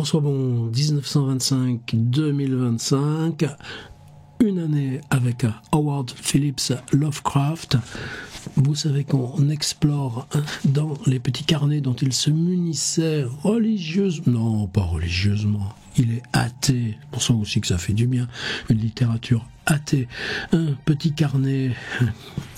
François Bon, 1925-2025, une année avec Howard Phillips Lovecraft. Vous savez qu'on explore dans les petits carnets dont il se munissait religieusement, non pas religieusement, il est athée, pour ça aussi que ça fait du bien, une littérature athée, un petit carnet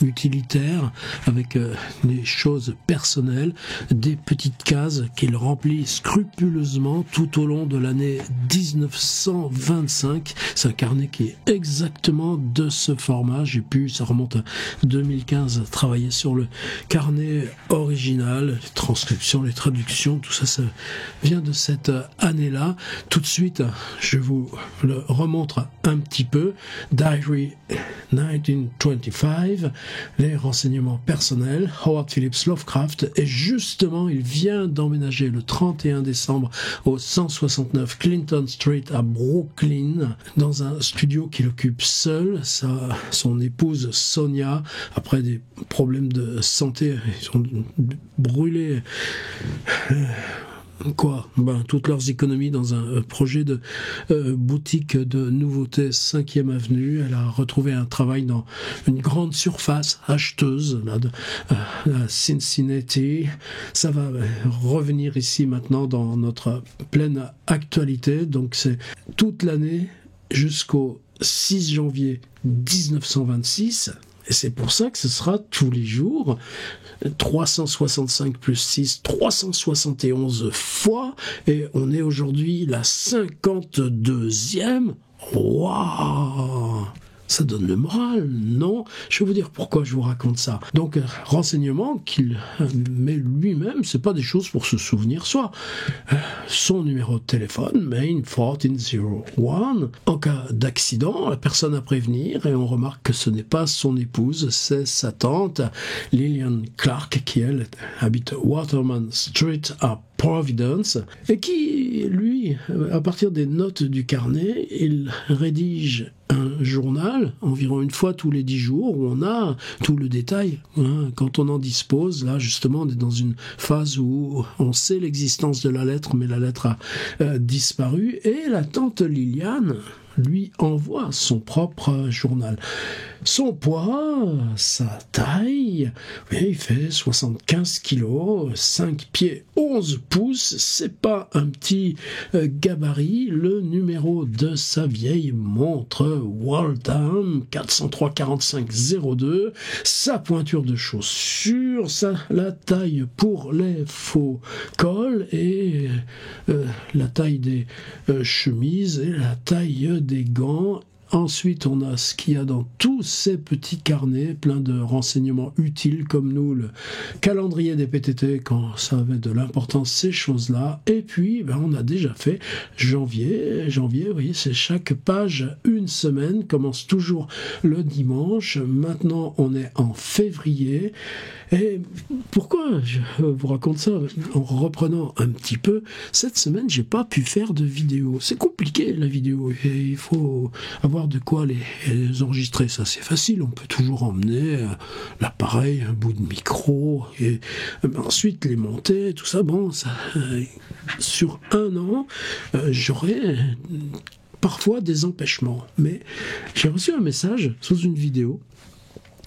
utilitaire avec des choses personnelles, des petites cases qu'il remplit scrupuleusement tout au long de l'année 1925. C'est un carnet qui est exactement de ce format. Ça remonte à 2015, travailler sur le carnet original, les transcriptions, les traductions, tout ça, ça vient de cette année-là. Tout de suite, je vous le remontre un petit peu. Diary 1925, les renseignements personnels, Howard Phillips Lovecraft, et justement, il vient d'emménager le 31 décembre au 169 Clinton Street à Brooklyn, dans un studio qu'il occupe seul. Son épouse Sonia, après des problèmes de santé, ils ont brûlé toutes leurs économies dans un projet de boutique de nouveautés 5e avenue. Elle a retrouvé un travail dans une grande surface acheteuse à Cincinnati. Ça va revenir ici maintenant dans notre pleine actualité. Donc c'est toute l'année jusqu'au 6 janvier 1926. Et c'est pour ça que ce sera tous les jours, 365 plus 6, 371 fois, et on est aujourd'hui la 52e. Waouh! Ça donne le moral, non? Je vais vous dire pourquoi je vous raconte ça. Donc, renseignement qu'il met lui-même, c'est pas des choses pour se souvenir soi. Son numéro de téléphone, Main 1401. En cas d'accident, la personne à prévenir, et on remarque que ce n'est pas son épouse, c'est sa tante, Lillian Clark, qui elle habite Waterman Street à Providence, et qui, lui, à partir des notes du carnet, il rédige un journal, environ une fois tous les 10 jours, où on a tout le détail. Quand on en dispose, là, justement, on est dans une phase où on sait l'existence de la lettre, mais la lettre a disparu, et la tante Liliane lui envoie son propre journal. Son poids, sa taille, oui, il fait 75 kilos, 5 pieds 11 pouces, c'est pas un petit gabarit. Le numéro de sa vieille montre Waltham 403 45 02, sa pointure de chaussure, la taille pour les faux cols et la taille des chemises et la taille des gants. Ensuite, on a ce qu'il y a dans tous ces petits carnets, plein de renseignements utiles, comme nous, le calendrier des PTT, quand ça avait de l'importance, ces choses-là. Et puis, on a déjà fait janvier, vous voyez, c'est chaque page une semaine, commence toujours le dimanche. Maintenant, on est en février. Et pourquoi je vous raconte ça? En reprenant un petit peu, cette semaine, j'ai pas pu faire de vidéo. C'est compliqué, la vidéo, et il faut avoir de quoi les enregistrer. Ça, c'est facile, on peut toujours emmener l'appareil, un bout de micro, et ensuite les monter, tout ça. Sur un an, j'aurai parfois des empêchements. Mais j'ai reçu un message sous une vidéo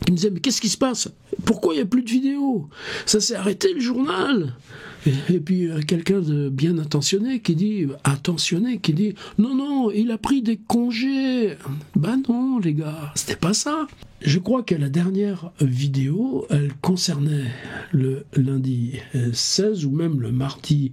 qui me disait: mais qu'est-ce qui se passe? Pourquoi il n'y a plus de vidéo? Ça s'est arrêté, le journal. Et puis quelqu'un de bien attentionné qui dit non, il a pris des congés. Non les gars, c'était pas ça. Je crois que la dernière vidéo, elle concernait le lundi 16 ou même le mardi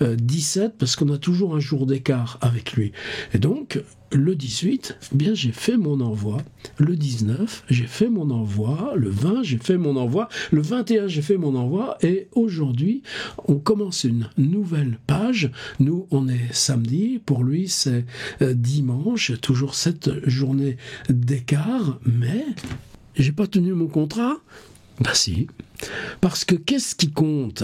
17, parce qu'on a toujours un jour d'écart avec lui. Et donc, le 18, j'ai fait mon envoi. Le 19, j'ai fait mon envoi. Le 20, j'ai fait mon envoi. Le 21, j'ai fait mon envoi. Et aujourd'hui, on commence une nouvelle page. Nous, on est samedi. Pour lui, c'est dimanche. Toujours cette journée d'écart. Mais j'ai pas tenu mon contrat. Si. Parce que qu'est-ce qui compte?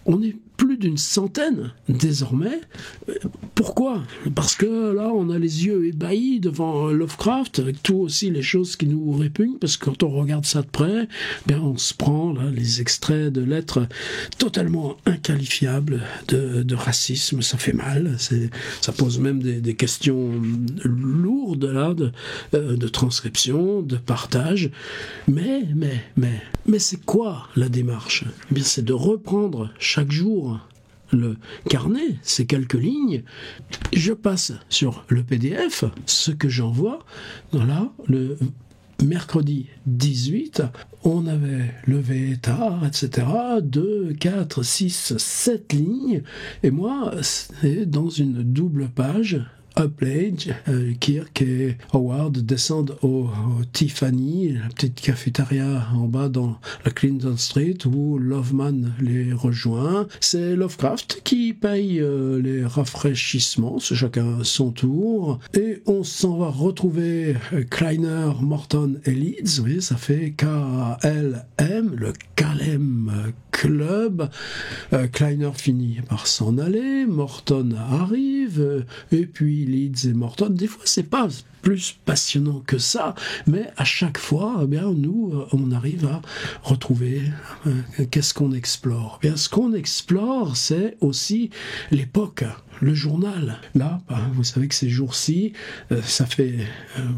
On est plus d'une centaine désormais. Pourquoi ? Parce que là, on a les yeux ébahis devant Lovecraft, avec tout aussi les choses qui nous répugnent, parce que quand on regarde ça de près, bien on se prend là les extraits de lettres totalement inqualifiables de racisme, ça fait mal, ça pose même des questions lourdes là, de transcription, de partage, mais c'est quoi la démarche ? Eh bien, c'est de reprendre chaque jour le carnet, ces quelques lignes, je passe sur le PDF, ce que j'envoie, voilà, le mercredi 18, on avait levé tard, etc., 2, 4, 6, 7 lignes, et moi, c'est dans une double page, Upledge, Kirk et Howard descendent au Tiffany, la petite cafétéria en bas dans la Clinton Street où Loveman les rejoint. C'est Lovecraft qui paye les rafraîchissements, c'est chacun son tour. Et on s'en va retrouver Kleiner, Morton et Leeds. Vous voyez, ça fait KLM, le Kalem Club. Kleiner finit par s'en aller, Morton arrive, et puis Leeds et Morton. Des fois, c'est pas plus passionnant que ça, mais à chaque fois, eh bien, nous, on arrive à retrouver qu'est-ce qu'on explore. Eh bien, ce qu'on explore, c'est aussi l'époque, le journal. Là, vous savez que ces jours-ci, ça fait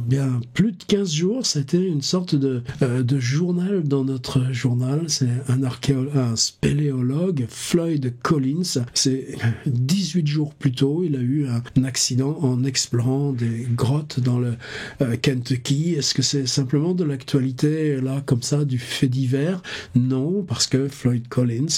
bien plus de 15 jours, c'était une sorte de journal dans notre journal. C'est un spéléologue, Floyd Collins. C'est 18 jours plus tôt, il a eu un accident en explorant des grottes dans le Kentucky. Est-ce que c'est simplement de l'actualité, là, comme ça, du fait divers ? Non, parce que Floyd Collins,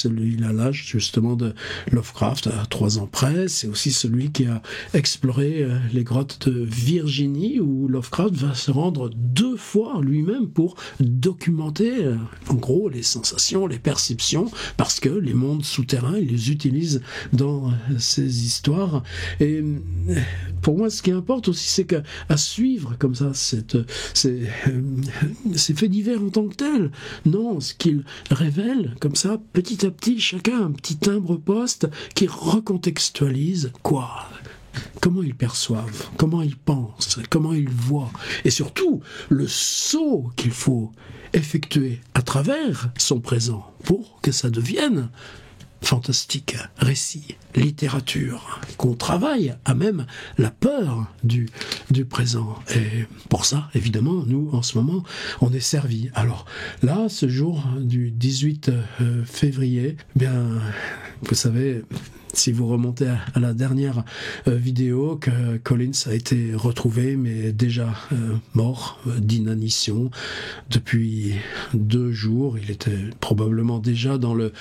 il a l'âge justement de Lovecraft, à 3 ans près. C'est aussi celui qui a exploré les grottes de Virginie, où Lovecraft va se rendre 2 fois lui-même pour documenter, en gros, les sensations, les perceptions, parce que les mondes souterrains, il les utilise dans ses histoires. Et pour moi, ce qui importe aussi, c'est qu'à suivre comme ça ces faits divers en tant que tels, non, ce qu'ils révèlent comme ça, petit à petit, chacun un petit timbre-poste qui recontextualise quoi ? Comment ils perçoivent, comment ils pensent, comment ils voient, et surtout le saut qu'il faut effectuer à travers son présent pour que ça devienne fantastique, récit, littérature, qu'on travaille à même la peur du présent. Et pour ça, évidemment, nous, en ce moment, on est servis. Alors là, ce jour du 18 février, bien, vous savez, si vous remontez à la dernière vidéo, que Collins a été retrouvé, mais déjà mort d'inanition depuis 2 jours. Il était probablement déjà dans le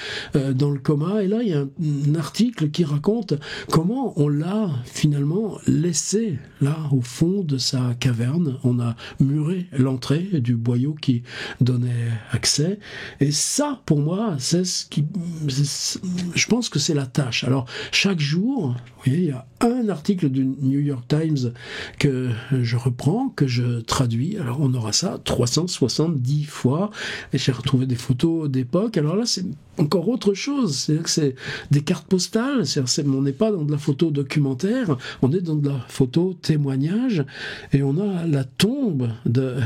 coma. Et là, il y a un article qui raconte comment on l'a finalement laissé là au fond de sa caverne. On a muré l'entrée du boyau qui donnait accès. Et ça, pour moi, je pense que c'est la tâche. Alors, chaque jour, vous voyez, il y a un article du New York Times que je reprends, que je traduis. Alors, on aura ça 370 fois. Et j'ai retrouvé des photos d'époque. Alors là, c'est encore autre chose. C'est-à-dire que c'est des cartes postales. On n'est pas dans de la photo documentaire. On est dans de la photo témoignage. Et on a la tombe de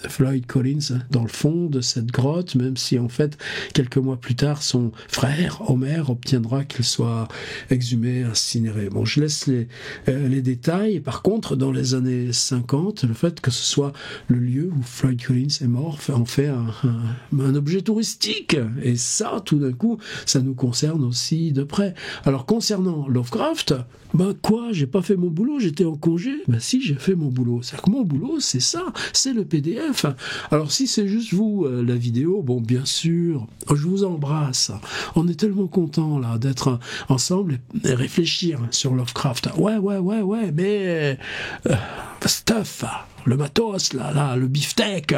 Floyd Collins dans le fond de cette grotte, même si en fait quelques mois plus tard son frère Homer obtiendra qu'il soit exhumé, incinéré. Bon, je laisse les détails. Par contre, dans les années 50, le fait que ce soit le lieu où Floyd Collins est mort en fait un objet touristique, et ça, tout d'un coup, ça nous concerne aussi de près. Alors concernant Lovecraft, j'ai pas fait mon boulot, j'étais en congé. Si, j'ai fait mon boulot. C'est-à-dire que mon boulot, c'est ça, c'est le PDF. Alors si c'est juste vous, la vidéo, bon, bien sûr, je vous embrasse. On est tellement contents là d'être ensemble et réfléchir sur Lovecraft. Ouais, mais stuff. le matos, là, le beefsteak,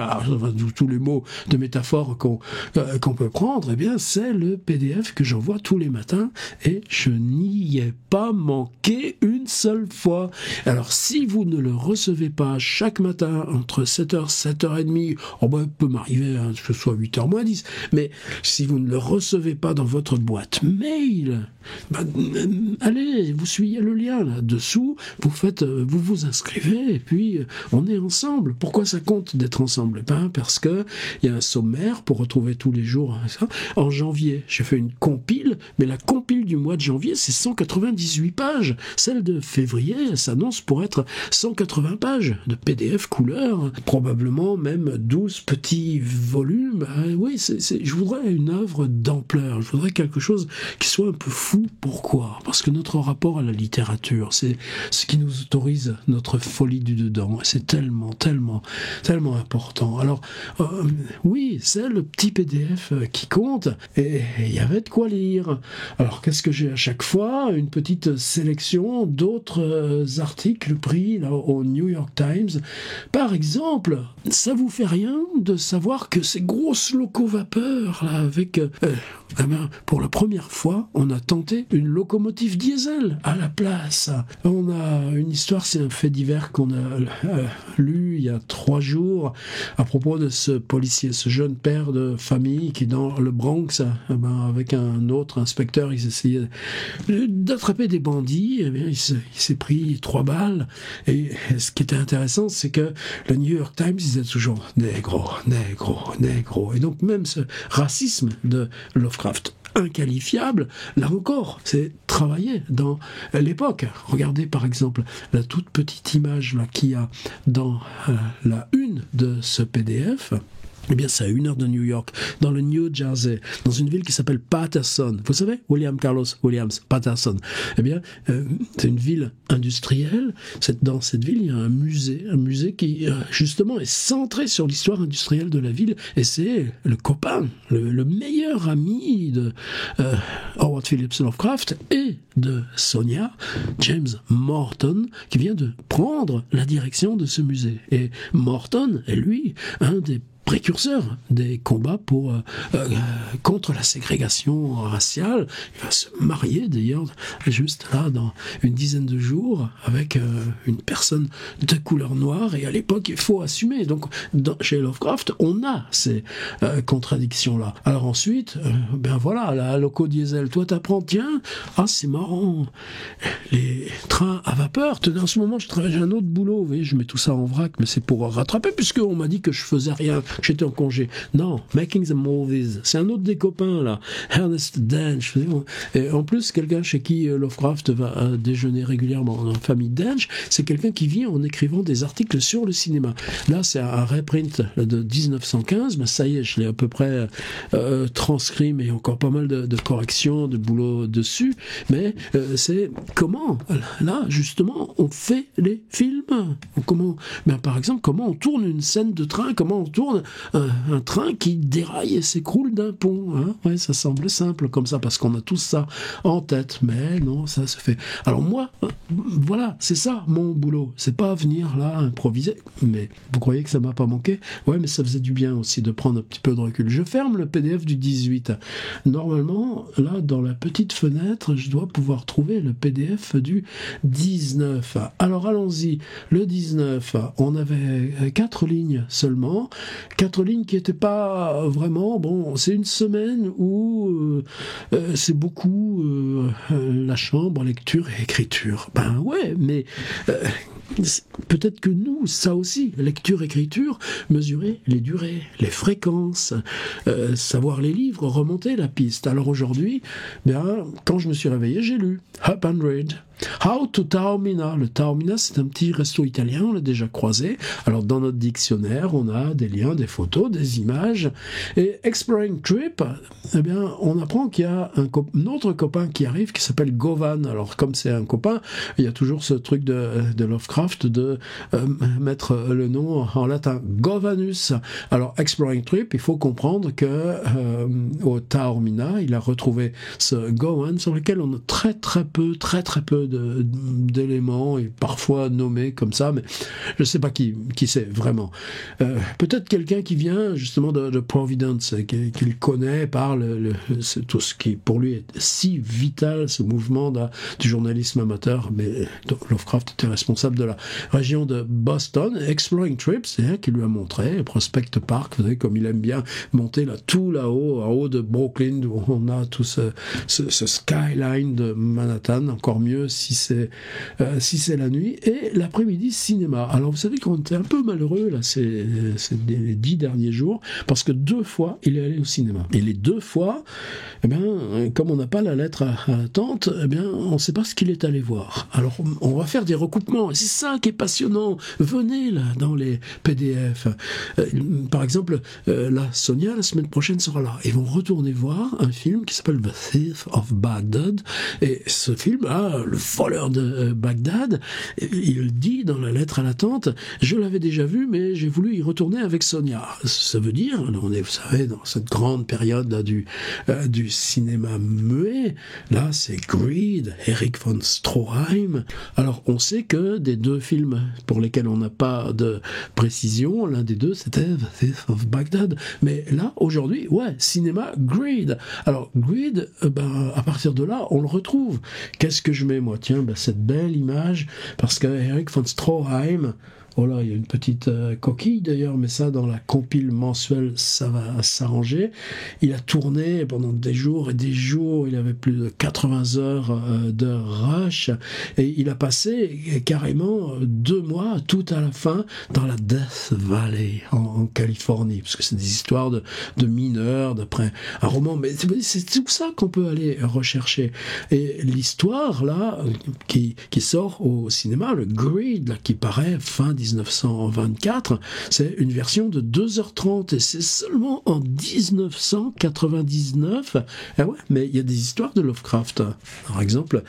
tous les mots de métaphore qu'on peut prendre, eh bien, c'est le PDF que j'envoie tous les matins et je n'y ai pas manqué une seule fois. Alors, si vous ne le recevez pas chaque matin entre 7h, 7h30, il peut m'arriver que ce soit 8h moins 10, mais si vous ne le recevez pas dans votre boîte mail, allez, vous suivez le lien là-dessous, vous vous inscrivez et puis on est ensemble. Pourquoi ça compte d'être ensemble? Parce que il y a un sommaire pour retrouver tous les jours. En janvier, j'ai fait une compile, mais la compile du mois de janvier, c'est 198 pages. Celle de février, elle s'annonce pour être 180 pages de PDF couleur, probablement même 12 petits volumes. Oui, je voudrais une œuvre d'ampleur, je voudrais quelque chose qui soit un peu fou. Pourquoi? Parce que notre rapport à la littérature, c'est ce qui nous autorise notre folie du dedans. C'est tellement, tellement, tellement important. Alors, oui, c'est le petit PDF qui compte, et il y avait de quoi lire. Alors, qu'est-ce que j'ai à chaque fois? Une petite sélection d'autres articles pris là, au New York Times. Par exemple, ça vous fait rien de savoir que ces grosses locovapeurs, là, avec... pour la première fois, on a tenté une locomotive diesel à la place. On a une histoire, c'est un fait divers qu'on a lu il y a 3 jours à propos de ce policier, ce jeune père de famille qui dans le Bronx, avec un autre inspecteur, ils essayaient d'attraper des bandits. Il s'est pris 3 balles. Et ce qui était intéressant, c'est que le New York Times disait toujours négro, négro, négro. Et donc même ce racisme de Lovecraft inqualifiable, là encore, c'est travaillé dans l'époque. Regardez par exemple la toute petite image là qu'il y a dans la une de ce PDF. Eh bien, c'est à 1 heure de New York, dans le New Jersey, dans une ville qui s'appelle Paterson. Vous savez, William Carlos Williams, Paterson. Eh bien, c'est une ville industrielle. Dans cette ville, il y a un musée qui, justement, est centré sur l'histoire industrielle de la ville. Et c'est le copain, le meilleur ami de Howard Phillips Lovecraft et de Sonia, James Morton, qui vient de prendre la direction de ce musée. Et Morton est, lui, un des précurseur des combats contre la ségrégation raciale. Il va se marier d'ailleurs juste là dans une dizaine de jours avec une personne de couleur noire, et à l'époque il faut assumer. Donc chez Lovecraft on a ces contradictions là. Alors ensuite voilà, la loco diesel, toi t'apprends, tiens, c'est marrant, les trains à vapeur. En ce moment je travaille un autre boulot, vous voyez, je mets tout ça en vrac, mais c'est pour rattraper puisqu'on m'a dit que je faisais rien, j'étais en congé. Non, Making the Movies, c'est un autre des copains là, Ernest Dench. Et en plus, quelqu'un chez qui Lovecraft va déjeuner régulièrement en famille Dench, c'est quelqu'un qui vit en écrivant des articles sur le cinéma. Là, c'est un reprint de 1915, mais ça y est, je l'ai à peu près transcrit, mais il y a encore pas mal de corrections, de boulot dessus. Mais c'est comment, là, justement, on fait les films. Par exemple, comment on tourne une scène de train, comment on tourne un train qui déraille et s'écroule d'un pont. Ouais, ça semble simple comme ça, parce qu'on a tous ça en tête, mais non, ça se fait. Alors moi, voilà, c'est ça mon boulot. C'est pas venir là improviser. Mais vous croyez que ça m'a pas manqué? Ouais, mais ça faisait du bien aussi de prendre un petit peu de recul. Je ferme le PDF du 18. Normalement, là, dans la petite fenêtre, je dois pouvoir trouver le PDF du 19. Alors allons-y. Le 19, on avait 4 lignes seulement. 4 lignes qui n'étaient pas vraiment... Bon, c'est une semaine où c'est beaucoup la chambre, lecture et écriture. Ben ouais, mais... peut-être que nous, ça aussi, lecture, écriture, mesurer les durées, les fréquences, savoir les livres, remonter la piste. Alors aujourd'hui, quand je me suis réveillé, j'ai lu Up and Read. How to Taormina. Le Taormina, c'est un petit resto italien, on l'a déjà croisé. Alors dans notre dictionnaire, on a des liens, des photos, des images. Et Exploring Trip, on apprend qu'il y a un autre copain qui arrive qui s'appelle Govan. Alors comme c'est un copain, il y a toujours ce truc de Lovecraft de mettre le nom en latin, Govanus. Alors Exploring Trip, il faut comprendre que au Taormina, il a retrouvé ce Govan sur lequel on a très très peu d'éléments et parfois nommés comme ça, mais je ne sais pas qui c'est vraiment. Peut-être quelqu'un qui vient justement de Providence, qu'il connaît par tout ce qui pour lui est si vital, ce mouvement du journalisme amateur, mais Lovecraft était responsable de la région de Boston. Exploring Trips, c'est qui lui a montré Prospect Park, vous savez, comme il aime bien monter tout là-haut, en haut de Brooklyn, où on a tout ce skyline de Manhattan, encore mieux si c'est la nuit, et l'après-midi, cinéma. Alors vous savez qu'on était un peu malheureux là, ces 10 derniers jours, parce que 2 fois, il est allé au cinéma. Et les 2 fois, eh bien, comme on n'a pas la lettre à la tante, eh bien, on ne sait pas ce qu'il est allé voir. Alors, on va faire des recoupements, et c'est ça qui est passionnant. Venez, là, dans les PDF. Par exemple, là, Sonia, la semaine prochaine, sera là. Ils vont retourner voir un film qui s'appelle The Thief of Baghdad, et ce film, le voleur de Bagdad, il dit dans la lettre à la tante, je l'avais déjà vu, mais j'ai voulu y retourner avec Sonia. Ça veut dire, on est, vous savez, dans cette grande période là, du cinéma muet, là c'est Greed, Erich von Stroheim. Alors on sait que des 2 films pour lesquels on n'a pas de précision, l'un des 2 c'était The Thief of Baghdad, mais là aujourd'hui, cinéma Greed. Alors Greed, à partir de là on le retrouve. Qu'est-ce que je mets moi? Tiens, cette belle image, parce que Erich von Stroheim, oh là, il y a une petite coquille d'ailleurs, mais ça, dans la compile mensuelle, ça va s'arranger. Il a tourné pendant des jours et des jours, il avait plus de 80 heures de rush, et il a passé carrément 2 mois, tout à la fin, dans la Death Valley, en Californie, parce que c'est des histoires de mineurs, d'après un roman, mais c'est tout ça qu'on peut aller rechercher. Et l'histoire, là, qui sort au cinéma, le Greed, là, qui paraît fin 1924, c'est une version de 2h30 et c'est seulement en 1999. Mais il y a des histoires de Lovecraft. Par exemple,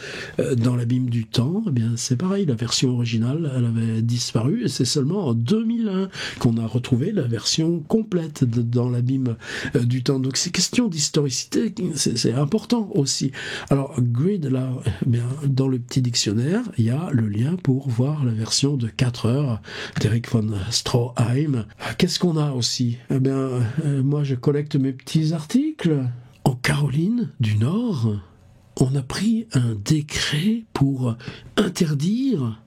dans l'Abîme du temps, c'est pareil, la version originale, elle avait disparu et c'est seulement en 2001 qu'on a retrouvé la version complète dans l'Abîme du temps. Donc c'est question d'historicité, c'est important aussi. Alors Greed, là, dans le petit dictionnaire, il y a le lien pour voir la version de 4 heures d'Erich von Stroheim. Qu'est-ce qu'on a aussi? Moi je collecte mes petits articles. En Caroline du Nord, on a pris un décret pour interdire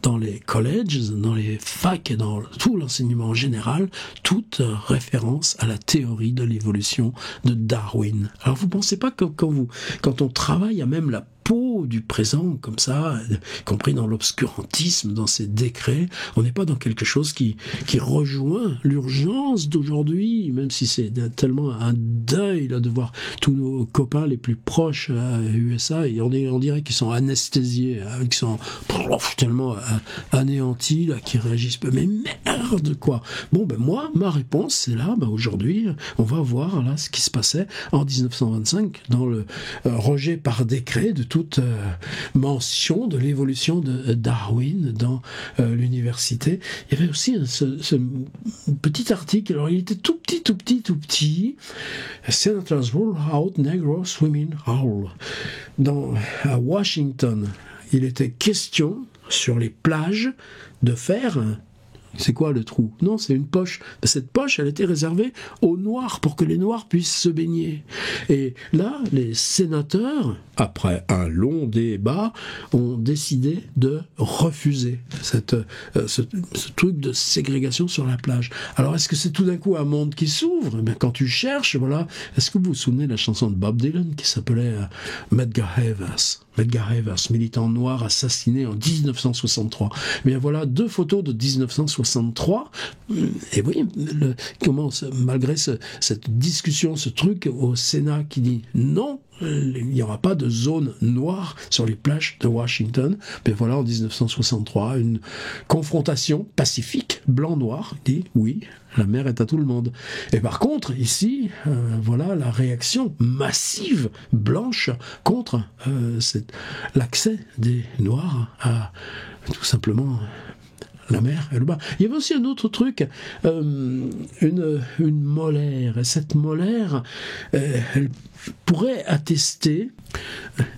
dans les colleges, dans les facs et dans tout l'enseignement en général, toute référence à la théorie de l'évolution de Darwin. Alors vous pensez pas que quand on travaille à même la peau du présent comme ça, y compris dans l'obscurantisme, dans ces décrets, on n'est pas dans quelque chose qui rejoint l'urgence d'aujourd'hui, même si c'est tellement un deuil là, de voir tous nos copains les plus proches à USA, et on dirait qu'ils sont anesthésiés, qu'ils sont tellement anéantis, là, qui réagissent pas. Mais merde, quoi. Moi, ma réponse, c'est là, aujourd'hui, on va voir là ce qui se passait en 1925 dans le rejet par décret de toute mention de l'évolution de Darwin dans l'université. Il y avait aussi ce petit article, alors il était tout petit. Senators rule out Negro swimming hole. À Washington, il était question sur les plages de faire... C'est quoi le trou? Non, c'est une poche. Cette poche, elle était réservée aux Noirs pour que les Noirs puissent se baigner. Et là, les sénateurs, après un long débat, ont décidé de refuser ce truc de ségrégation sur la plage. Alors, est-ce que c'est tout d'un coup un monde qui s'ouvre? Quand tu cherches, voilà. Est-ce que vous vous souvenez de la chanson de Bob Dylan qui s'appelait Medgar Evers? Medgar Evers, militant noir assassiné en 1963. Voilà 2 photos de 1963. Et oui, malgré cette discussion, ce truc au Sénat qui dit non, il n'y aura pas de zone noire sur les plages de Washington. Voilà, en 1963, une confrontation pacifique, blanc-noir, dit oui, la mer est à tout le monde. Et par contre, ici, voilà la réaction massive, blanche, contre l'accès des Noirs à tout simplement... la mer et le bas. Il y avait aussi un autre truc, une molaire. Et cette molaire, elle pourrait attester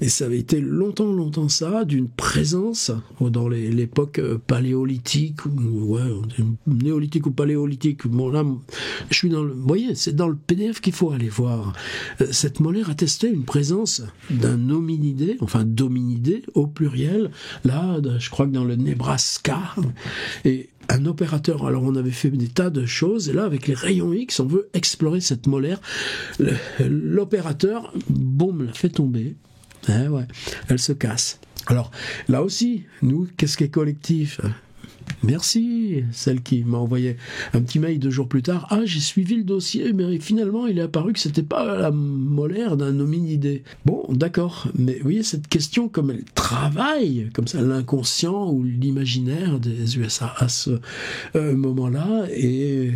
Et ça avait été longtemps ça, d'une présence dans l'époque paléolithique, néolithique ou paléolithique. Bon là, je suis dans le, vous voyez, c'est dans le PDF qu'il faut aller voir. Cette molaire attestait une présence d'un hominidé, enfin d'hominidé au pluriel, là, je crois que dans le Nebraska, et un opérateur, alors on avait fait des tas de choses, et là avec les rayons X, on veut explorer cette molaire. L'opérateur, boum, la fait tomber. Ouais, elle se casse. Alors, là aussi, nous, qu'est-ce qui est collectif ? Merci, celle qui m'a envoyé un petit mail 2 jours plus tard. Ah, j'ai suivi le dossier, mais finalement, il est apparu que c'était pas la molaire d'un hominidé. Bon, d'accord, mais vous voyez, cette question, comme elle travaille, comme ça, l'inconscient ou l'imaginaire des USA à ce moment-là, et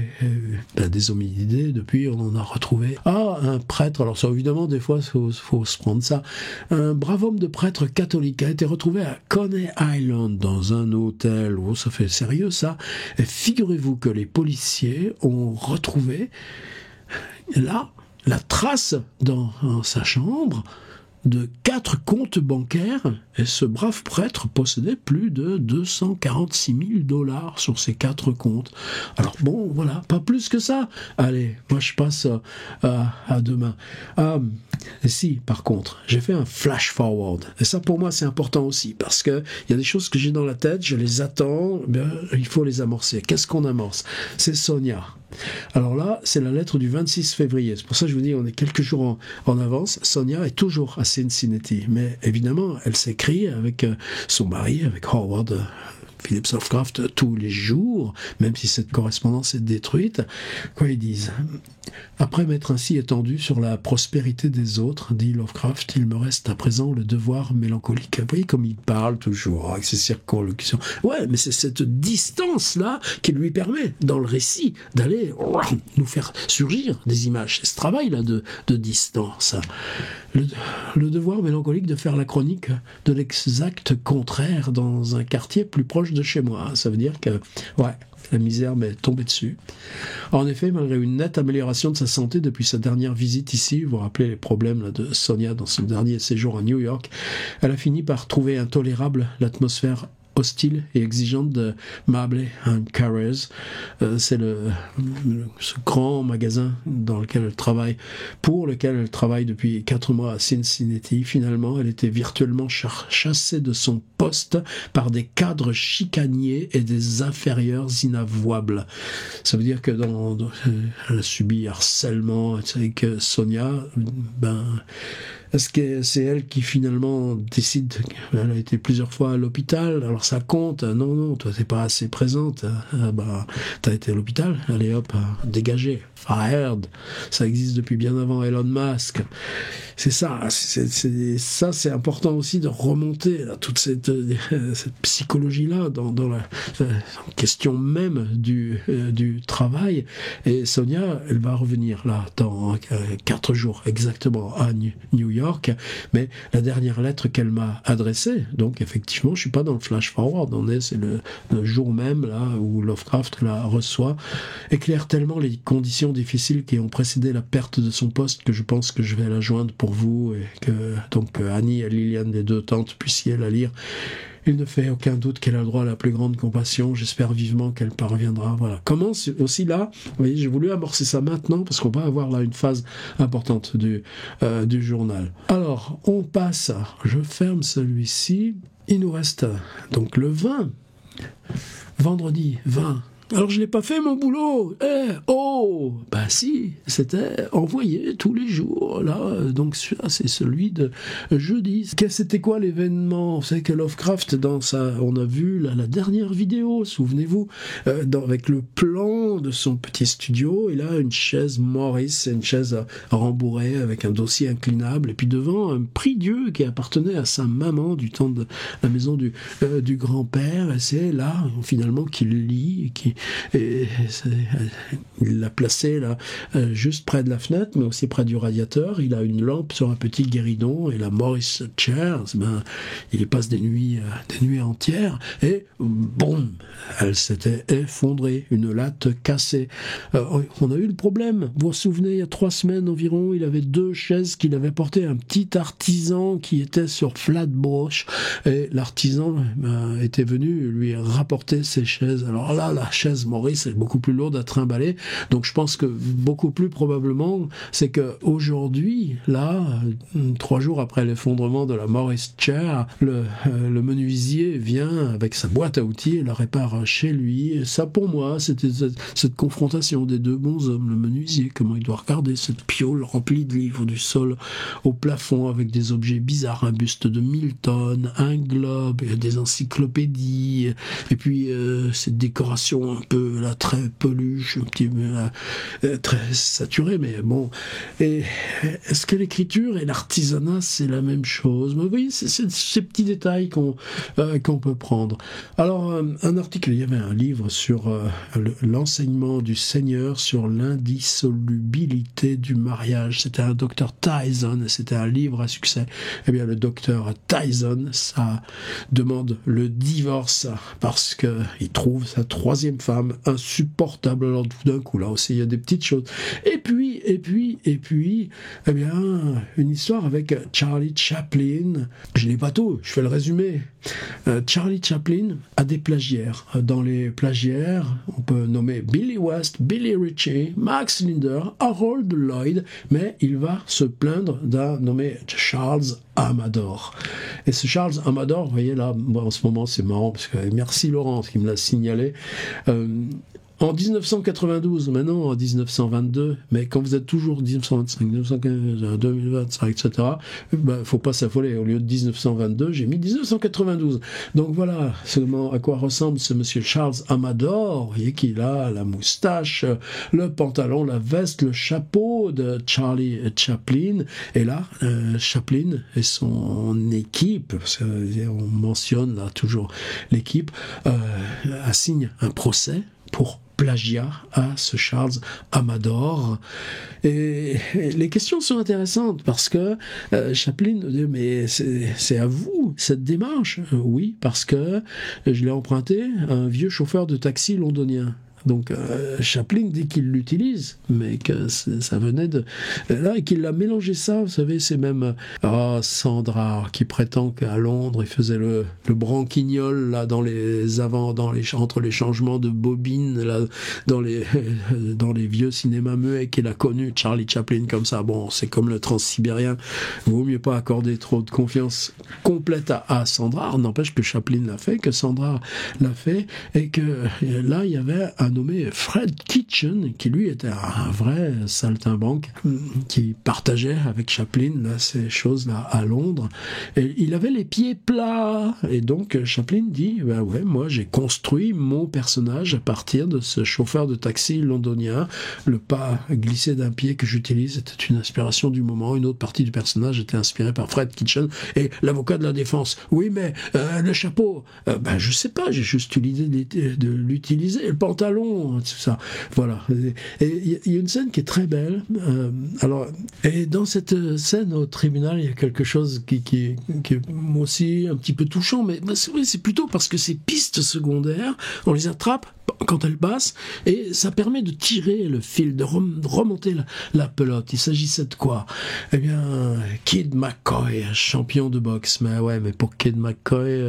des hominidés, depuis, on en a retrouvé. Ah, un prêtre, alors ça, évidemment, des fois, faut se prendre ça. Un brave homme de prêtre catholique a été retrouvé à Coney Island, dans un hôtel. Oh, ça fait sérieux ça. Et figurez-vous que les policiers ont retrouvé là la trace dans sa chambre de 4 comptes bancaires, et ce brave prêtre possédait plus de $246 000 sur ces 4 comptes. Alors bon, voilà, pas plus que ça. Allez, moi je passe à demain. Si, par contre, j'ai fait un flash forward, et ça pour moi c'est important aussi, parce que il y a des choses que j'ai dans la tête, je les attends, il faut les amorcer. Qu'est-ce qu'on amorce ? C'est Sonia. Alors là, c'est la lettre du 26 février. C'est pour ça que je vous dis, on est quelques jours en avance. Sonia est toujours à Cincinnati. Mais évidemment, elle s'écrit avec son mari, avec Howard Phillips Lovecraft, tous les jours, même si cette correspondance est détruite. Quoi ils disent ? Après m'être ainsi étendu sur la prospérité des autres, dit Lovecraft, il me reste à présent le devoir mélancolique. Vous voyez comme il parle toujours avec ses circonlocutions. Ouais, mais c'est cette distance-là qui lui permet, dans le récit, d'aller nous faire surgir des images. C'est ce travail-là de distance. Le devoir mélancolique de faire la chronique de l'exact contraire dans un quartier plus proche de chez moi. Ça veut dire que, la misère m'est tombée dessus. En effet, malgré une nette amélioration de sa santé depuis sa dernière visite ici, vous vous rappelez les problèmes là, de Sonia dans son dernier séjour à New York, elle a fini par trouver intolérable l'atmosphère hostile et exigeante de Mable & Carrers. C'est ce grand magasin pour lequel elle travaille depuis 4 mois à Cincinnati. Finalement, elle était virtuellement chassée de son poste par des cadres chicaniers et des inférieurs inavouables. Ça veut dire que elle a subi harcèlement, et que Sonia, est-ce que c'est elle qui finalement décide? Elle a été plusieurs fois à l'hôpital, alors ça compte. Non, toi t'es pas assez présente. T'as été à l'hôpital, allez hop, dégagé, fired. Ça existe depuis bien avant Elon Musk. C'est ça, c'est important aussi de remonter là, toute cette psychologie-là dans la question même du travail. Et Sonia, elle va revenir là dans 4 jours exactement à New York, mais la dernière lettre qu'elle m'a adressée, donc effectivement, je suis pas dans le flash forward, c'est le jour même là où Lovecraft la reçoit, éclaire tellement les conditions difficiles qui ont précédé la perte de son poste que je pense que je vais la joindre pour vous et que donc Annie et Liliane, les 2 tantes, puissiez la lire. Il ne fait aucun doute qu'elle a le droit à la plus grande compassion. J'espère vivement qu'elle parviendra. Voilà. Comment aussi là, vous voyez, j'ai voulu amorcer ça maintenant parce qu'on va avoir là une phase importante du journal. Alors, on passe. Je ferme celui-ci. Il nous reste donc le 20. Vendredi 20. Alors je n'ai pas fait mon boulot. Si, c'était envoyé tous les jours. Là, donc celui-là, c'est celui de jeudi. C'était quoi l'événement? Vous savez que Lovecraft, on a vu la dernière vidéo, souvenez-vous, avec le plan de son petit studio, il a une chaise Morris, une chaise rembourrée avec un dossier inclinable, et puis devant un prie-dieu qui appartenait à sa maman du temps de la maison du grand-père. Et c'est là, finalement, qu'il lit, qui il l'a placé là, juste près de la fenêtre, mais aussi près du radiateur. Il a une lampe sur un petit guéridon, et la Morris Chair, il y passe des nuits entières, et boum, elle s'était effondrée, une latte cassée. On a eu le problème, vous vous souvenez, il y a 3 semaines environ, il avait 2 chaises qu'il avait portées à un petit artisan qui était sur Flatbush, et l'artisan était venu lui rapporter ses chaises. Alors là, la chaise Morris est beaucoup plus lourde à trimballer, donc je pense que beaucoup plus probablement, c'est que aujourd'hui, là, 3 jours après l'effondrement de la Morris Chair, le menuisier vient avec sa boîte à outils et la répare chez lui. Et ça, pour moi, c'était cette confrontation des 2 bons hommes. Le menuisier, comment il doit regarder cette piole remplie de livres du sol au plafond avec des objets bizarres, un buste de Milton, un globe, des encyclopédies, et puis cette décoration un peu là, très peluche, un petit peu très saturée, mais bon. Et est-ce que l'écriture et l'artisanat, c'est la même chose? Mais oui, c'est ces petits détails qu'on peut prendre. Alors, un article, il y avait un livre sur l'enseignement du Seigneur sur l'indissolubilité du mariage. C'était un docteur Tyson, c'était un livre à succès. Eh bien, le docteur Tyson, ça demande le divorce parce que il trouve sa 3e femme insupportable. Alors, tout d'un coup, là aussi, il y a des petites choses. Et puis, eh bien, une histoire avec Charlie Chaplin. Je n'ai pas tout, je fais le résumé. Charlie Chaplin a des plagiaires. Dans les plagiaires, on peut nommer Billy West, Billy Ritchie, Max Linder, Harold Lloyd, mais il va se plaindre d'un nommé Charles Amador. Et ce Charles Amador, vous voyez là, en ce moment c'est marrant, parce que merci Laurence qui me l'a signalé. En 1992, maintenant en 1922, mais quand vous êtes toujours 1925, 1915, 2025, etc., faut pas s'affoler. Au lieu de 1922, j'ai mis 1992. Donc voilà à quoi ressemble ce monsieur Charles Amador. Vous voyez qu'il a la moustache, le pantalon, la veste, le chapeau de Charlie Chaplin. Et là, Chaplin et son équipe, parce qu'on mentionne là toujours l'équipe, assigne un procès pour plagiat à ce Charles Amador. Et les questions sont intéressantes parce que Chaplin dit mais c'est à vous cette démarche. Oui, parce que je l'ai emprunté à un vieux chauffeur de taxi londonien. Donc Chaplin dit qu'il l'utilise, mais que ça venait de là et qu'il a mélangé ça. Vous savez, c'est même Sandra qui prétend qu'à Londres il faisait le branquignol là entre les changements de bobines là dans les vieux cinémas muets, qu'il a connu Charlie Chaplin comme ça. Bon, c'est comme le transsibérien. Vaut mieux pas accorder trop de confiance complète à Sandra. N'empêche que Chaplin l'a fait, que Sandra l'a fait, et que là il y avait un nommé Fred Kitchen, qui lui était un vrai saltimbanque, qui partageait avec Chaplin là, ces choses-là à Londres. Et il avait les pieds plats. Et donc Chaplin dit, ouais, moi j'ai construit mon personnage à partir de ce chauffeur de taxi londonien. Le pas glissé d'un pied que j'utilise était une inspiration du moment. Une autre partie du personnage était inspirée par Fred Kitchen. Et l'avocat de la défense, oui, mais le chapeau, je sais pas, j'ai juste eu l'idée de l'utiliser. Le pantalon, tout ça, voilà. Et il y a une scène qui est très belle. Et dans cette scène au tribunal, il y a quelque chose qui est moi aussi un petit peu touchant, mais c'est plutôt parce que ces pistes secondaires, on les attrape quand elles passent, et ça permet de tirer le fil, de remonter la pelote. Il s'agissait de quoi? Eh bien, Kid McCoy, champion de boxe. Mais pour Kid McCoy,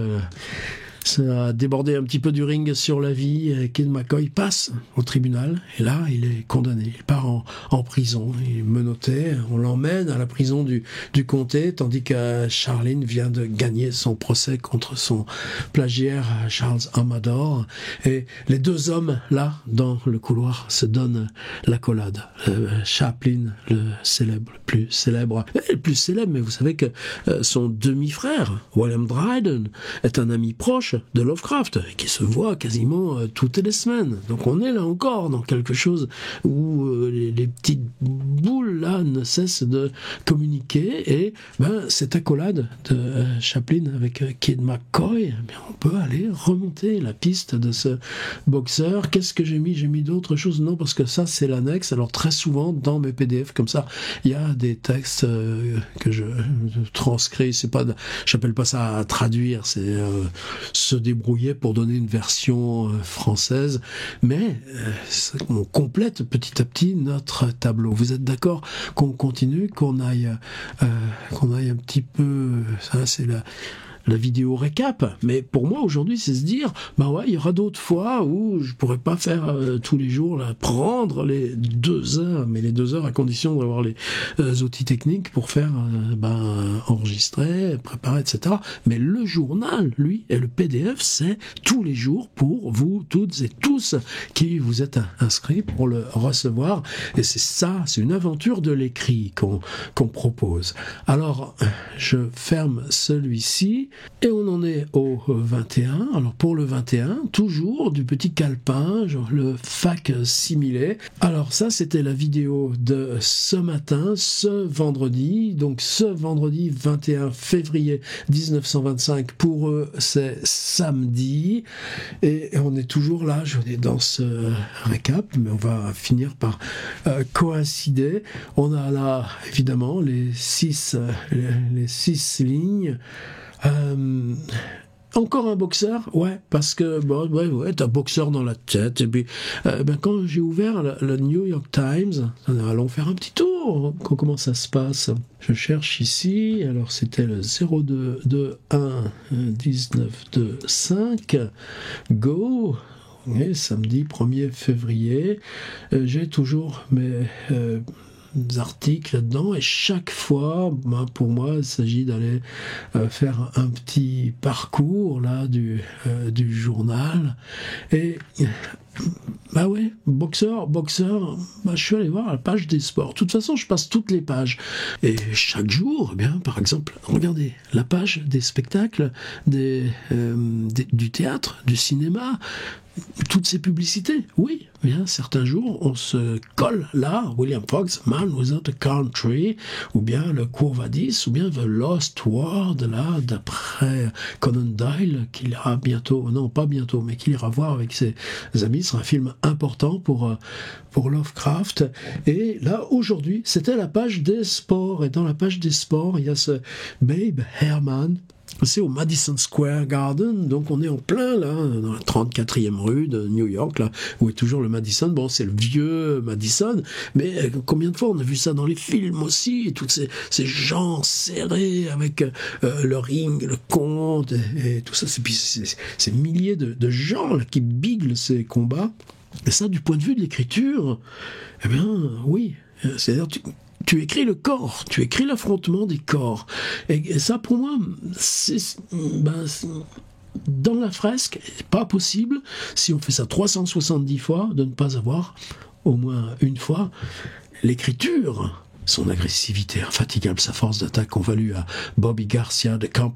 ça a débordé un petit peu du ring sur la vie. Kid McCoy passe au tribunal et là il est condamné, il part en prison, il est menotté, on l'emmène à la prison du comté, tandis que Charlene vient de gagner son procès contre son plagiaire Charles Amador, et les 2 hommes là dans le couloir se donnent l'accolade. Chaplin, le plus célèbre, mais vous savez que son demi-frère William Dryden est un ami proche de Lovecraft, qui se voit quasiment toutes les semaines. Donc on est là encore dans quelque chose où les petites boules là ne cessent de communiquer, et cette accolade de Chaplin avec Kid McCoy, on peut aller remonter la piste de ce boxeur. Qu'est-ce que j'ai mis? J'ai mis d'autres choses? Non, parce que ça c'est l'annexe. Alors très souvent dans mes PDF comme ça, il y a des textes que je transcris. C'est pas, j'appelle pas ça à traduire, c'est se débrouiller pour donner une version française, mais on complète petit à petit notre tableau. Vous êtes d'accord qu'on continue, qu'on aille un petit peu, ça c'est la vidéo récap, mais pour moi aujourd'hui c'est se dire il y aura d'autres fois où je pourrais pas faire tous les jours là, prendre les 2 heures, mais les 2 heures à condition d'avoir les outils techniques pour faire enregistrer, préparer, etc. Mais le journal, lui, et le PDF, c'est tous les jours pour vous toutes et tous qui vous êtes inscrits pour le recevoir, et c'est une aventure de l'écrit qu'on propose. Alors je ferme celui-ci et on en est au 21. Alors pour le 21, toujours du petit calepin, genre le fac-similé. Alors ça c'était la vidéo de ce matin, ce vendredi, donc ce vendredi 21 février 1925, pour eux c'est samedi, et on est toujours là, je suis dans ce récap, mais on va finir par coïncider. On a là évidemment les 6 lignes. Encore un boxeur, ouais, parce que t'as boxeur dans la tête. Et puis quand j'ai ouvert le New York Times, allons faire un petit tour, comment ça se passe. Je cherche ici, alors c'était le 02-1-19-2-5, go. Et samedi 1er février, j'ai toujours mes articles là-dedans, et chaque fois, pour moi, il s'agit d'aller faire un petit parcours là du journal, et boxeur, je suis allé voir la page des sports. De toute façon, je passe toutes les pages. Et chaque jour, par exemple, regardez, la page des spectacles, du théâtre, du cinéma, toutes ces publicités. Oui, certains jours, on se colle là, William Fox, Man Without a Country, ou bien le Quo Vadis, ou bien The Lost World, là, d'après Conan Doyle, qu'il ira bientôt, non pas bientôt, mais qu'il ira voir avec ses amis. Ce sera un film important pour Lovecraft. Et là, aujourd'hui, c'était la page des sports, et dans la page des sports, il y a ce Babe Herman. C'est au Madison Square Garden, donc on est en plein là, dans la 34e rue de New York, là, où est toujours le Madison. Bon, c'est le vieux Madison, mais combien de fois on a vu ça dans les films aussi, et tous ces gens serrés avec le ring, le compte, et tout ça. Puis ces milliers de gens là, qui biglent ces combats. Et ça, du point de vue de l'écriture, oui, c'est-à-dire tu écris le corps, tu écris l'affrontement des corps. Et ça, pour moi, dans la fresque, c'est pas possible, si on fait ça 370 fois, de ne pas avoir au moins une fois l'écriture. Son agressivité infatigable, sa force d'attaque ont valu à Bobby Garcia de Camp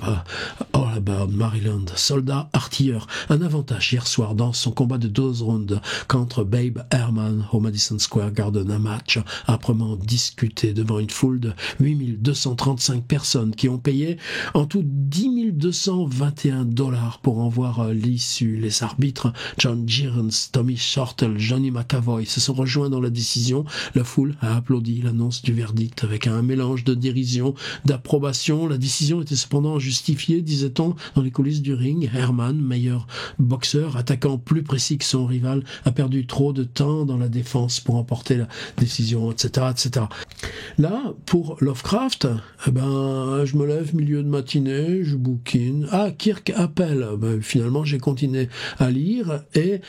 Allabout, Maryland, soldat artilleur, un avantage hier soir dans son combat de 12 rounds contre Babe Herman au Madison Square Garden, un match âprement discuté devant une foule de 8235 personnes qui ont payé en tout $10 221 pour en voir l'issue. Les arbitres John Girons, Tommy Shortle, Johnny McAvoy se sont rejoints dans la décision. La foule a applaudi l'annonce du verdict avec un mélange de dérision, d'approbation. La décision était cependant justifiée, disait-on, dans les coulisses du ring. Herman, meilleur boxeur, attaquant plus précis que son rival, a perdu trop de temps dans la défense pour emporter la décision, etc., etc. Là, pour Lovecraft, je me lève milieu de matinée, je bouquine. Kirk appelle. Finalement, j'ai continué à lire et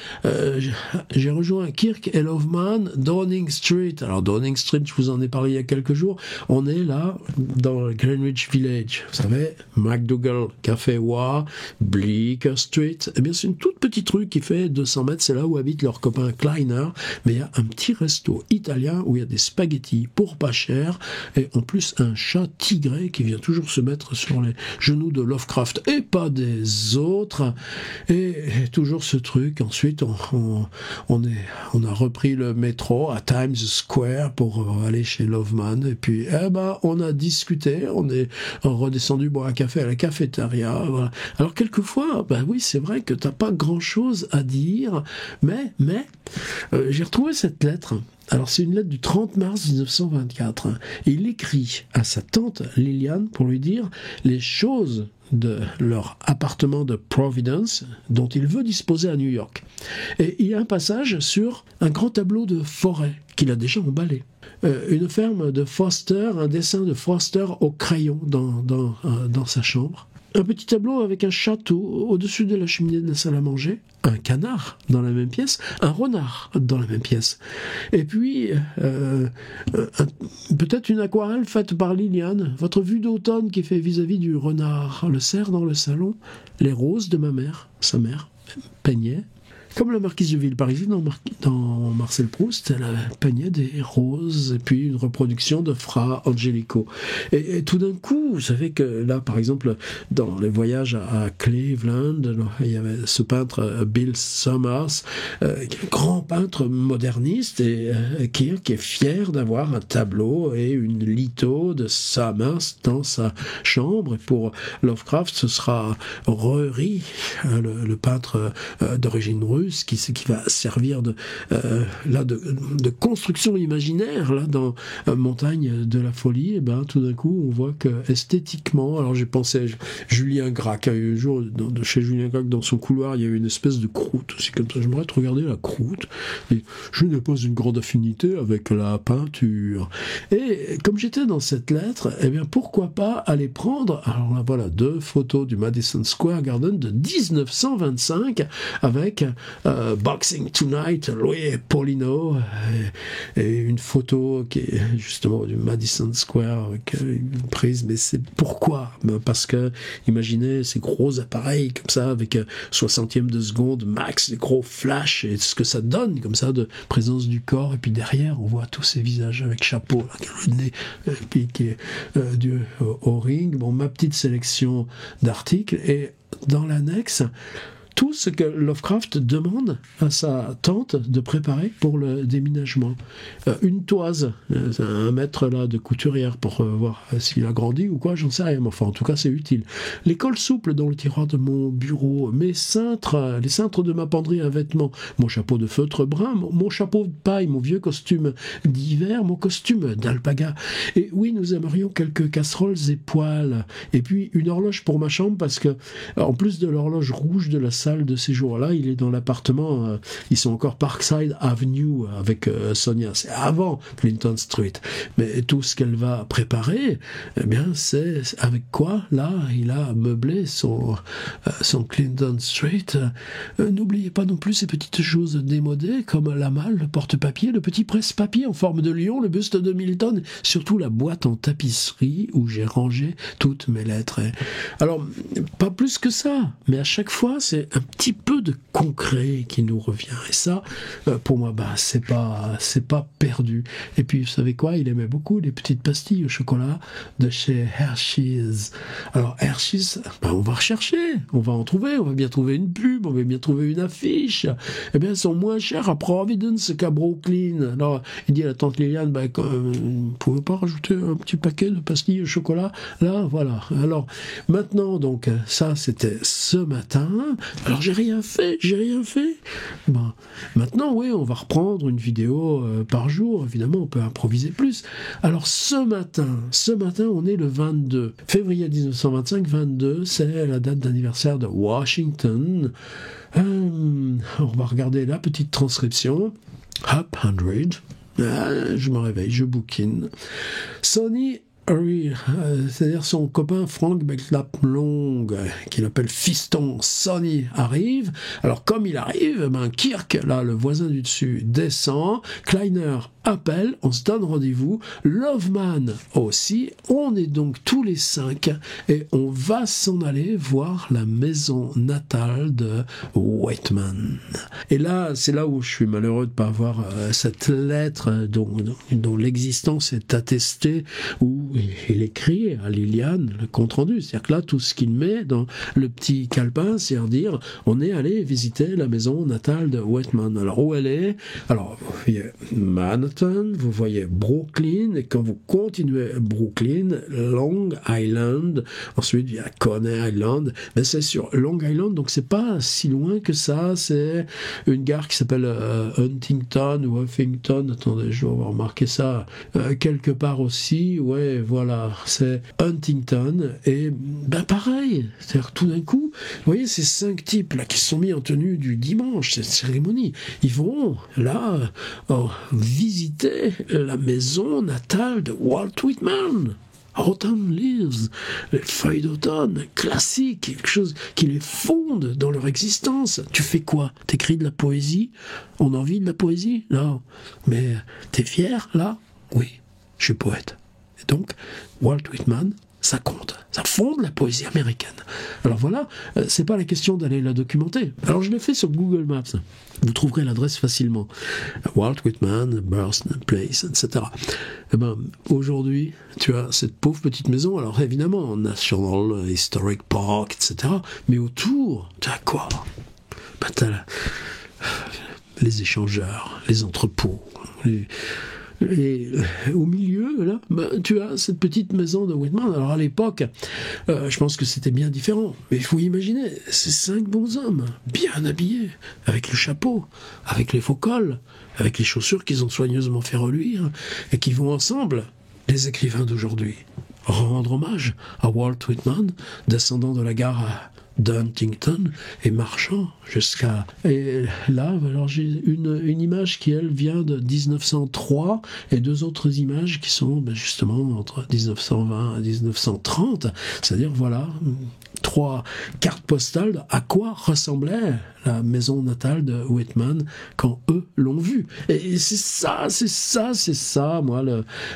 j'ai rejoint Kirk et Loveman, Downing Street. Alors, Downing Street, je vous en ai parlé il y a a quelques jours, on est là dans Greenwich Village. Vous savez, McDougall, Café Wa, Bleecker Street. Eh bien, c'est une toute petite rue qui fait 200 mètres. C'est là où habite leur copain Kleiner. Mais il y a un petit resto italien où il y a des spaghettis pour pas cher. Et en plus, un chat tigré qui vient toujours se mettre sur les genoux de Lovecraft et pas des autres. Et toujours ce truc. Ensuite, on a repris le métro à Times Square pour aller chez Loveman. Et puis, on a discuté. On est redescendu boire un café à la cafétéria. Voilà. Alors, quelquefois, oui, c'est vrai que t'as pas grand-chose à dire, mais j'ai retrouvé cette lettre. Alors, c'est une lettre du 30 mars 1924. Et il écrit à sa tante Liliane pour lui dire les choses de leur appartement de Providence dont il veut disposer à New York. Et il y a un passage sur un grand tableau de forêt qu'il a déjà emballé. Une ferme de Foster, un dessin de Foster au crayon dans sa chambre. Un petit tableau avec un château au-dessus de la cheminée de la salle à manger, un canard dans la même pièce, un renard dans la même pièce. Et puis, peut-être une aquarelle faite par Liliane, votre vue d'automne qui fait vis-à-vis du renard, le cerf dans le salon, les roses de ma mère, sa mère, peignait. Comme la marquise de Villeparisis dans Marcel Proust, elle peignait des roses et puis une reproduction de Fra Angelico. Et tout d'un coup, vous savez que là, par exemple, dans les voyages à Cleveland, il y avait ce peintre Bill Summers, qui est un grand peintre moderniste et qui est fier d'avoir un tableau et une litho de Summers dans sa chambre. Et pour Lovecraft, ce sera Rory, le peintre d'origine russe, qui va servir de construction imaginaire là dans Montagne de la folie. Et tout d'un coup on voit que esthétiquement, alors j'ai pensé à Julien Gracq, un jour chez Julien Gracq dans son couloir il y a eu une espèce de croûte aussi comme ça, j'aimerais te regarder la croûte et je n'ai pas une grande affinité avec la peinture. Et comme j'étais dans cette lettre, pourquoi pas aller prendre, alors là voilà 2 photos du Madison Square Garden de 1925 avec Boxing Tonight, Louis Paulino, et une photo qui est justement du Madison Square avec une prise, mais c'est pourquoi ? Parce que imaginez ces gros appareils comme ça avec 60e de seconde max, des gros flashs et ce que ça donne comme ça de présence du corps, et puis derrière on voit tous ces visages avec chapeau, là, le nez piqué au ring. Bon, ma petite sélection d'articles et dans l'annexe tout ce que Lovecraft demande à sa tante de préparer pour le déménagement. Une toise, un mètre là de couturière pour voir s'il a grandi ou quoi, j'en sais rien, mais enfin en tout cas c'est utile. Les cols souples dans le tiroir de mon bureau, mes cintres, les cintres de ma penderie à vêtements, mon chapeau de feutre brun, mon chapeau de paille, mon vieux costume d'hiver, mon costume d'alpaga. Et oui, nous aimerions quelques casseroles et poêles, et puis une horloge pour ma chambre parce que en plus de l'horloge rouge de la salle de ces jours-là, il est dans l'appartement, ils sont encore Parkside Avenue avec Sonia, c'est avant Clinton Street, mais tout ce qu'elle va préparer, c'est avec quoi, là, il a meublé son Clinton Street. N'oubliez pas non plus ces petites choses démodées, comme la malle, le porte-papier, le petit presse-papier en forme de lion, le buste de Milton, surtout la boîte en tapisserie où j'ai rangé toutes mes lettres. Alors, pas plus que ça, mais à chaque fois, c'est un petit peu de concret qui nous revient. Et ça, pour moi, c'est pas perdu. Et puis, vous savez quoi? Il aimait beaucoup les petites pastilles au chocolat de chez Hershey's. Alors, Hershey's, on va rechercher, on va en trouver, on va bien trouver une pub, on va bien trouver une affiche. Eh bien, elles sont moins chères à Providence qu'à Brooklyn. Alors, il dit à la tante Liliane, vous ne pouvez pas rajouter un petit paquet de pastilles au chocolat? Là, voilà. Alors, maintenant, donc, ça, c'était ce matin. Alors j'ai rien fait. Maintenant, oui, on va reprendre une vidéo par jour. Évidemment, on peut improviser plus. Alors ce matin, on est le 22 février 1925. 22, c'est la date d'anniversaire de Washington. On va regarder la petite transcription. Up 100. Je me réveille, je bouquine. Sonny c'est-à-dire son copain Frank Belknap-Long, qu'il appelle Fiston Sonny, arrive. Alors comme il arrive, Kirk, là, le voisin du dessus, descend. Kleiner appelle, on se donne rendez-vous. Loveman aussi. On est donc tous les 5 et on va s'en aller voir la maison natale de Whitman. Et là, c'est là où je suis malheureux de ne pas avoir cette lettre dont l'existence est attestée, où il écrit à Liliane le compte-rendu. C'est-à-dire que là, tout ce qu'il met dans le petit calepin, c'est à dire on est allé visiter la maison natale de Whitman. Alors, où elle est? Alors, vous voyez Manhattan, vous voyez Brooklyn, et quand vous continuez Brooklyn, Long Island, ensuite il y a Coney Island, mais c'est sur Long Island, donc c'est pas si loin que ça, c'est une gare qui s'appelle Huntington ou Huffington, attendez, je dois avoir marqué ça quelque part aussi, ouais, voilà, c'est Huntington, et ben pareil, c'est-à-dire tout d'un coup, vous voyez ces 5 types là qui se sont mis en tenue du dimanche, cette cérémonie, ils vont là visiter la maison natale de Walt Whitman. Autumn Leaves, les feuilles d'automne, classiques, quelque chose qui les fonde dans leur existence. Tu fais quoi? T'écris de la poésie? On a envie de la poésie? Non. Mais t'es fier, là? Oui, je suis poète. Et donc, Walt Whitman, ça compte, ça fonde la poésie américaine. Alors voilà, c'est pas la question d'aller la documenter. Alors je l'ai fait sur Google Maps. Vous trouverez l'adresse facilement. Walt Whitman, Birth, Place, etc. Eh ben, aujourd'hui, tu as cette pauvre petite maison. Alors évidemment, National Historic Park, etc. Mais autour, tu as quoi? Ben, tu as les échangeurs, les entrepôts, et au milieu, là, tu as cette petite maison de Whitman. Alors à l'époque, je pense que c'était bien différent. Mais il faut imaginer, ces 5 bons hommes, bien habillés, avec le chapeau, avec les faux cols, avec les chaussures qu'ils ont soigneusement fait reluire, et qui vont ensemble, les écrivains d'aujourd'hui, rendre hommage à Walt Whitman, descendant de la gare d'Huntington et marchant jusqu'à... Et là, alors j'ai une image qui, elle, vient de 1903 et 2 autres images qui sont justement entre 1920 et 1930. C'est-à-dire, voilà, 3 cartes postales de à quoi ressemblait la maison natale de Whitman quand eux l'ont vue. Et c'est ça, moi,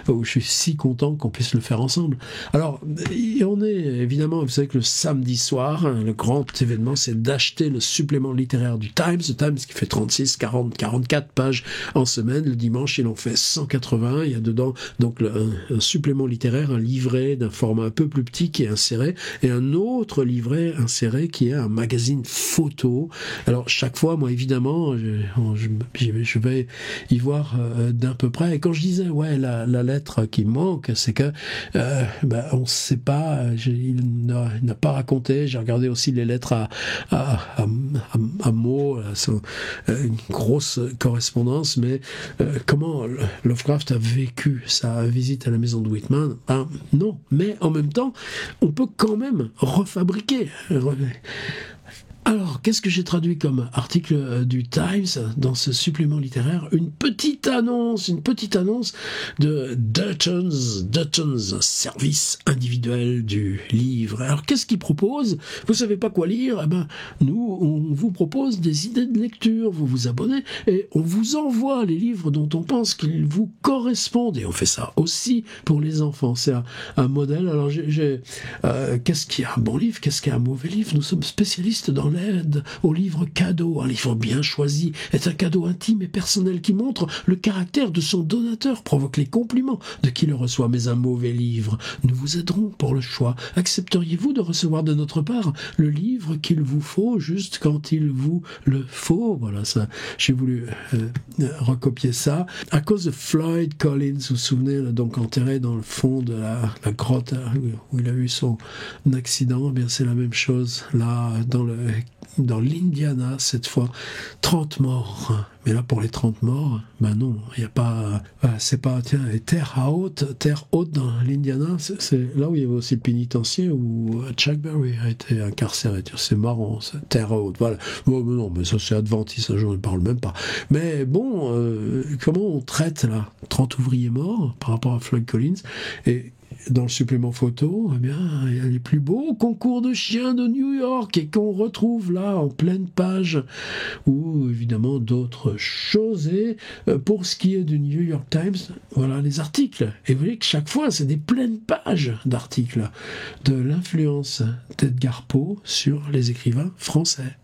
où je suis si content qu'on puisse le faire ensemble. Alors, on est évidemment, vous savez que le samedi soir, le grand événement, c'est d'acheter le supplément littéraire du Times. Le Times qui fait 36, 40, 44 pages en semaine. Le dimanche, il en fait 180. Il y a dedans donc un supplément littéraire, un livret d'un format un peu plus petit qui est inséré, et un autre livret inséré qui est un magazine photo. Alors chaque fois, moi évidemment, je vais y voir d'un peu près. Et quand je disais la lettre qui manque, c'est que on ne sait pas. Il n'a pas raconté. J'ai regardé aussi les lettres à mots, une grosse correspondance. Mais comment Lovecraft a vécu sa visite à la maison de Whitman? Non. Mais en même temps, on peut quand même refabriquer. Alors, qu'est-ce que j'ai traduit comme article du Times dans ce supplément littéraire? Une petite annonce de Dutton's service individuel du livre. Alors, qu'est-ce qu'il propose? Vous savez pas quoi lire? Eh ben, nous, on vous propose des idées de lecture. Vous vous abonnez et on vous envoie les livres dont on pense qu'ils vous correspondent. Et on fait ça aussi pour les enfants. C'est un modèle. Alors, qu'est-ce qu'il y a un bon livre? Qu'est-ce qu'il y a un mauvais livre? Nous sommes spécialistes dans l'aide au livre cadeau. Un livre bien choisi est un cadeau intime et personnel qui montre le caractère de son donateur, provoque les compliments de qui le reçoit. Mais un mauvais livre, nous vous aiderons pour le choix. Accepteriez-vous de recevoir de notre part le livre qu'il vous faut juste quand il vous le faut? Voilà, ça, j'ai voulu recopier ça. À cause de Floyd Collins, vous vous souvenez, là, donc enterré dans le fond de la grotte où il a eu son accident, eh bien c'est la même chose là dans l'Indiana cette fois. 30 morts. Mais là, pour les 30 morts, non, il n'y a pas... c'est pas... Tiens, terre haute dans l'Indiana, c'est là où il y avait aussi le pénitencier où Chuck Berry a été incarcéré. C'est marrant, c'est terre haute. Voilà. Non, mais ça, c'est adventiste, ça, j'en ne parle même pas. Mais bon, comment on traite, là, 30 ouvriers morts par rapport à Floyd Collins? Et dans le supplément photo, eh bien, il y a les plus beaux concours de chiens de New York et qu'on retrouve là en pleine page, ou évidemment d'autres choses. Et pour ce qui est du New York Times, voilà les articles. Et vous voyez que chaque fois, c'est des pleines pages d'articles de l'influence d'Edgar Poe sur les écrivains français.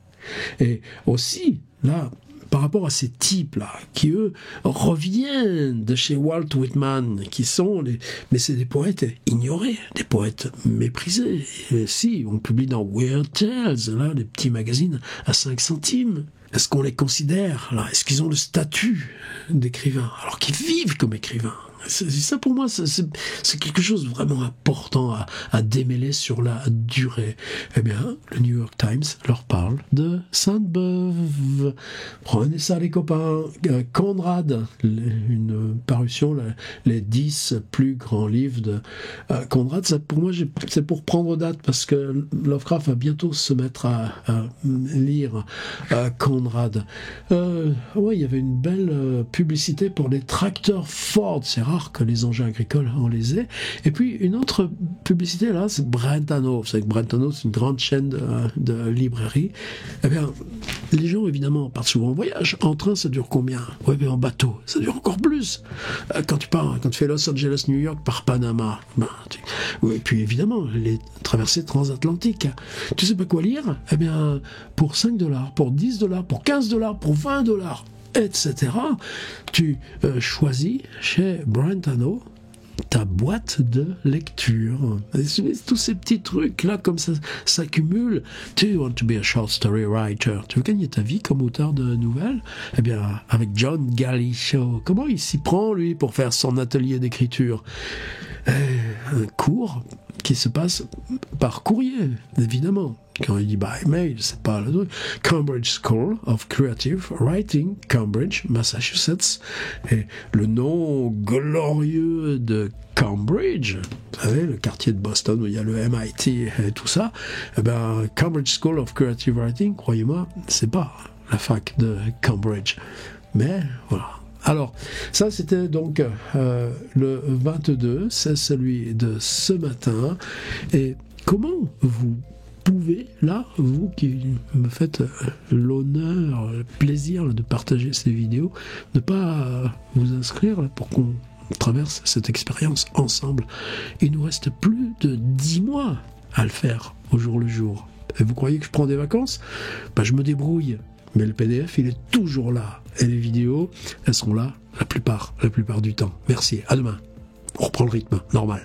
Et aussi, là, par rapport à ces types-là, qui eux reviennent de chez Walt Whitman, qui sont mais c'est des poètes ignorés, des poètes méprisés. Et si, on publie dans Weird Tales, là, des petits magazines à 5 centimes. Est-ce qu'on les considère, là? Est-ce qu'ils ont le statut d'écrivains, alors qu'ils vivent comme écrivains? Ça, pour moi, c'est quelque chose de vraiment important à démêler sur la durée. Eh bien, le New York Times leur parle de Sainte-Beuve. Prenez ça, les copains. Conrad, une parution, les 10 plus grands livres de Conrad. Ça, pour moi, c'est pour prendre date, parce que Lovecraft va bientôt se mettre à lire Conrad. Ouais, il y avait une belle publicité pour les tracteurs Ford. C'est rare que les engins agricoles en les aient. Et puis une autre publicité là, c'est Brentano. Vous savez que Brentano, c'est une grande chaîne de librairie. Eh bien, les gens évidemment partent souvent en voyage. En train, ça dure combien? Ouais, mais en bateau, ça dure encore plus. Quand tu fais Los Angeles, New York par Panama, et puis évidemment les traversées transatlantiques. Tu sais pas quoi lire? Eh bien, pour $5, pour $10, pour $15, pour $20, etc., tu choisis chez Brentano ta boîte de lecture. Et tous ces petits trucs là, comme ça s'accumulent. Tu want to be a short story writer? Tu veux gagner ta vie comme auteur de nouvelles? Eh bien, avec John Galicio, comment il s'y prend lui pour faire son atelier d'écriture? Un cours qui se passe par courrier, évidemment. Quand il dit by mail, c'est pas le truc. Cambridge School of Creative Writing, Cambridge, Massachusetts. Et le nom glorieux de Cambridge, vous savez, le quartier de Boston où il y a le MIT et tout ça, eh ben, Cambridge School of Creative Writing, croyez-moi, c'est pas la fac de Cambridge. Mais voilà. Alors, ça c'était donc le 22, c'est celui de ce matin. Et comment vous pouvez, là, vous qui me faites l'honneur, le plaisir de partager ces vidéos, ne pas vous inscrire là, pour qu'on traverse cette expérience ensemble? Il nous reste plus de 10 mois à le faire au jour le jour. Et vous croyez que je prends des vacances? Ben, je me débrouille. Mais le PDF, il est toujours là. Et les vidéos, elles sont là la plupart du temps. Merci, à demain. On reprend le rythme normal.